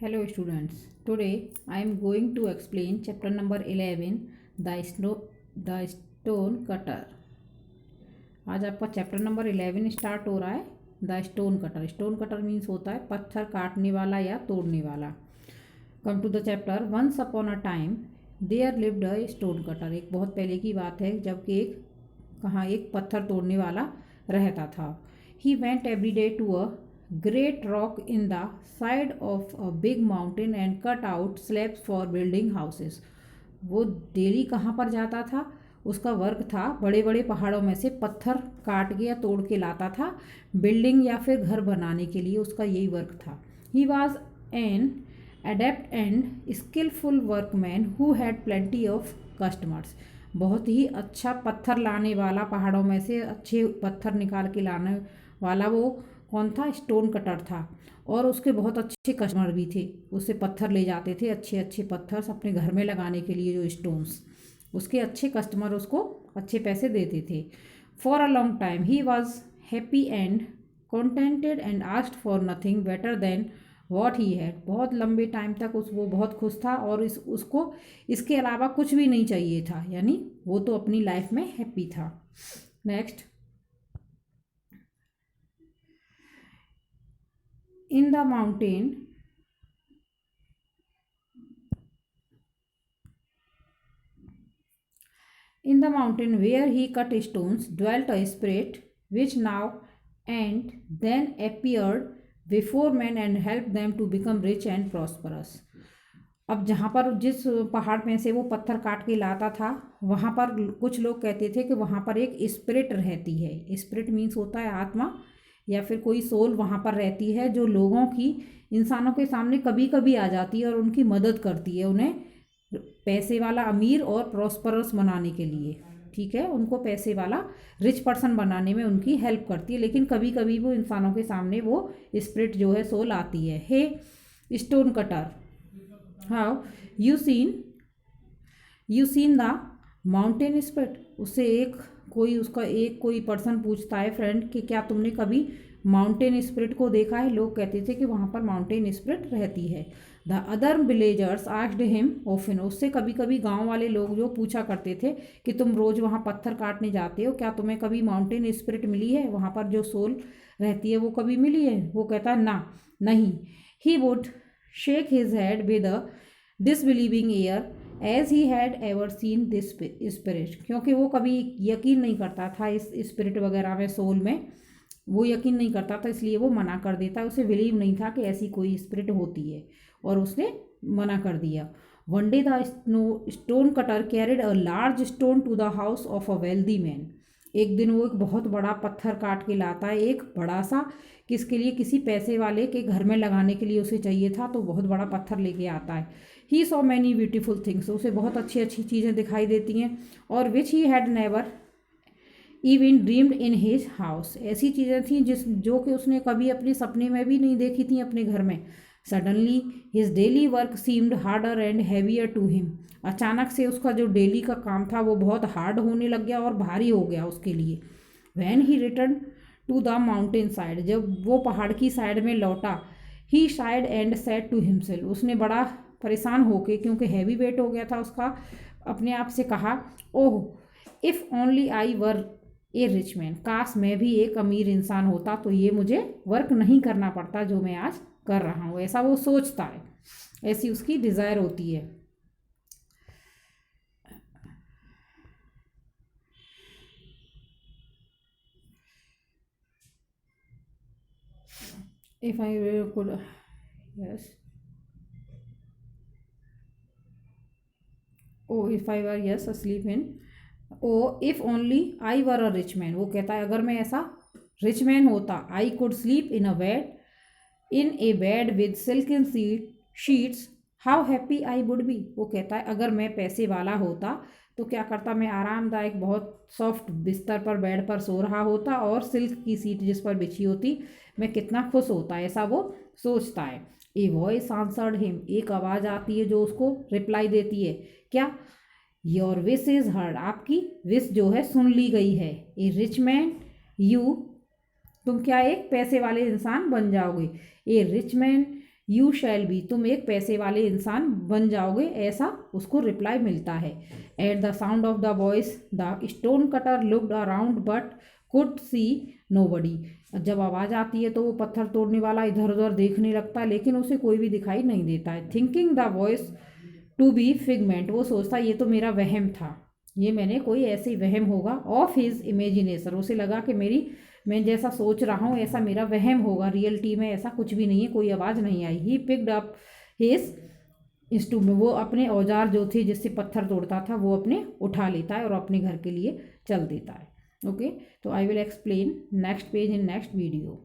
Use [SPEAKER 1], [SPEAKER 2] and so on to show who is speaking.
[SPEAKER 1] Hello students, today I am going to explain chapter number 11 the stone cutter। आज आपका chapter number 11 start हो रहा है। The stone cutter. Stone cutter means होता है पत्थर काटने वाला या तोड़ने वाला। Come to the chapter. Once upon a time there lived a stone cutter. एक बहुत पहले की बात है जबकि एक पत्थर तोड़ने वाला रहता था। He went every day to a great rock in the side of a big mountain and cut out slabs for building houses। वो डेली कहाँ पर जाता था? उसका वर्क था बड़े बड़े पहाड़ों में से पत्थर काट के या तोड़ के लाता था बिल्डिंग या फिर घर बनाने के लिए। उसका यही वर्क था। He was an adept and skillful workman who had plenty of customers। बहुत ही अच्छा पत्थर लाने वाला, पहाड़ों में से अच्छे पत्थर निकाल के लाने वाला वो कौन था? स्टोन कटर था। और उसके बहुत अच्छे कस्टमर भी थे। उससे पत्थर ले जाते थे, अच्छे अच्छे पत्थर अपने घर में लगाने के लिए, जो स्टोन्स। उसके अच्छे कस्टमर उसको अच्छे पैसे देते थे। For a long time he was happy and contented and asked for nothing better than what he had. बहुत लंबे टाइम तक वो बहुत खुश था और उसको इसके अलावा कुछ भी नहीं चाहिए था। यानी वो तो अपनी लाइफ में हैप्पी था। Next. In the mountain, where he cut stones dwelt a spirit which now and then appeared before men and helped them to become rich and prosperous। अब जहाँ पर जिस पहाड़ में से वो पत्थर काट के लाता था वहाँ पर कुछ लोग कहते थे कि वहाँ पर एक स्पिरिट रहती है। स्पिरिट मीन्स होता है आत्मा या फिर कोई सोल वहाँ पर रहती है जो लोगों की, इंसानों के सामने कभी कभी आ जाती है और उनकी मदद करती है, उन्हें पैसे वाला, अमीर और प्रॉस्परस बनाने के लिए। ठीक है, उनको पैसे वाला, रिच पर्सन बनाने में उनकी हेल्प करती है। लेकिन कभी कभी वो इंसानों के सामने वो स्पिरिट जो है सोल आती है। Hey stone cutter, how you seen the mountain spirit. उससे एक कोई पर्सन पूछता है, फ्रेंड, कि क्या तुमने कभी माउंटेन स्पिरिट को देखा है? लोग कहते थे कि वहाँ पर माउंटेन स्पिरिट रहती है। The other villagers asked him often. उससे कभी कभी गांव वाले लोग जो पूछा करते थे कि तुम रोज़ वहाँ पत्थर काटने जाते हो, क्या तुम्हें कभी माउंटेन स्पिरिट मिली है? वहाँ पर जो सोल रहती है वो कभी मिली है? वो कहता ना, नहीं। He would shake his head with a disbelieving air as he had ever seen this spirit. क्योंकि वो कभी यकीन नहीं करता था इस स्पिरिट वगैरह में, सोल में वो यकीन नहीं करता था, इसलिए वो मना कर देता। उसे बिलीव नहीं था कि ऐसी कोई स्पिरिट होती है और उसने मना कर दिया। One day the stone cutter carried a large stone to the house of a wealthy man. एक दिन वो एक बहुत बड़ा पत्थर काट के लाता है, एक बड़ा सा, किसके लिए? किसी पैसे वाले के घर में लगाने के लिए उसे चाहिए था, तो बहुत बड़ा पत्थर लेके आता है। He saw many beautiful things. उसे बहुत अच्छी अच्छी चीज़ें दिखाई देती हैं, और which he had never even dreamed in his house. ऐसी चीज़ें थीं जो कि उसने कभी अपने सपने में भी नहीं देखी थी अपने घर में। Suddenly his daily work seemed harder and heavier to him. अचानक से उसका जो डेली का काम था वो बहुत हार्ड होने लग गया और भारी हो गया उसके लिए। When he return to the mountain side. जब वो पहाड़ की साइड में लौटा, ही शायद एंड सेड टू हिमसेल्फ। उसने बड़ा परेशान होके, क्योंकि हैवी वेट हो गया था उसका, अपने आप से कहा, oh if only I were a rich man. काश मैं भी एक अमीर इंसान होता तो ये मुझे वर्क नहीं करना पड़ता जो मैं आज कर रहा हूँ। ऐसा वो सोचता है, ऐसी उसकी डिज़ायर होती है। If I could, yes, oh if I were, yes, asleep in, oh if only I were a rich man. वो कहता है अगर मैं ऐसा रिच मैन होता, I could sleep in a bed with silken sheets, how happy I would be. वो कहता है अगर मैं पैसे वाला होता तो क्या करता, मैं आरामदायक बहुत सॉफ्ट बिस्तर पर, बेड पर सो रहा होता और सिल्क की सीट जिस पर बिछी होती, मैं कितना खुश होता। ऐसा वो सोचता है। A voice answered him. एक आवाज़ आती है जो उसको रिप्लाई देती है, क्या? Your wish is heard. आपकी विश जो है सुन ली गई है। A rich man you. तुम क्या एक पैसे वाले इंसान बन जाओगे। A rich man you shall be, तुम एक पैसे वाले इंसान बन जाओगे, ऐसा उसको रिप्लाई मिलता है। At the sound of the voice the stone cutter looked around but could see nobody. जब आवाज़ आती है तो वो पत्थर तोड़ने वाला इधर उधर देखने लगता है, लेकिन उसे कोई भी दिखाई नहीं देता है। Thinking the voice to be figment, वो सोचता ये तो मेरा वहम था, ये मैंने कोई ऐसे वहम होगा। ऑफ हिज इमेजिनेशन, उसे लगा कि मैं जैसा सोच रहा हूँ ऐसा मेरा वहम होगा, रियलिटी में ऐसा कुछ भी नहीं है, कोई आवाज़ नहीं आई। He picked up his instrument, वो अपने औजार जो थे जिससे पत्थर तोड़ता था वो अपने उठा लेता है और अपने घर के लिए चल देता है। ओके, तो I will explain next page in next video.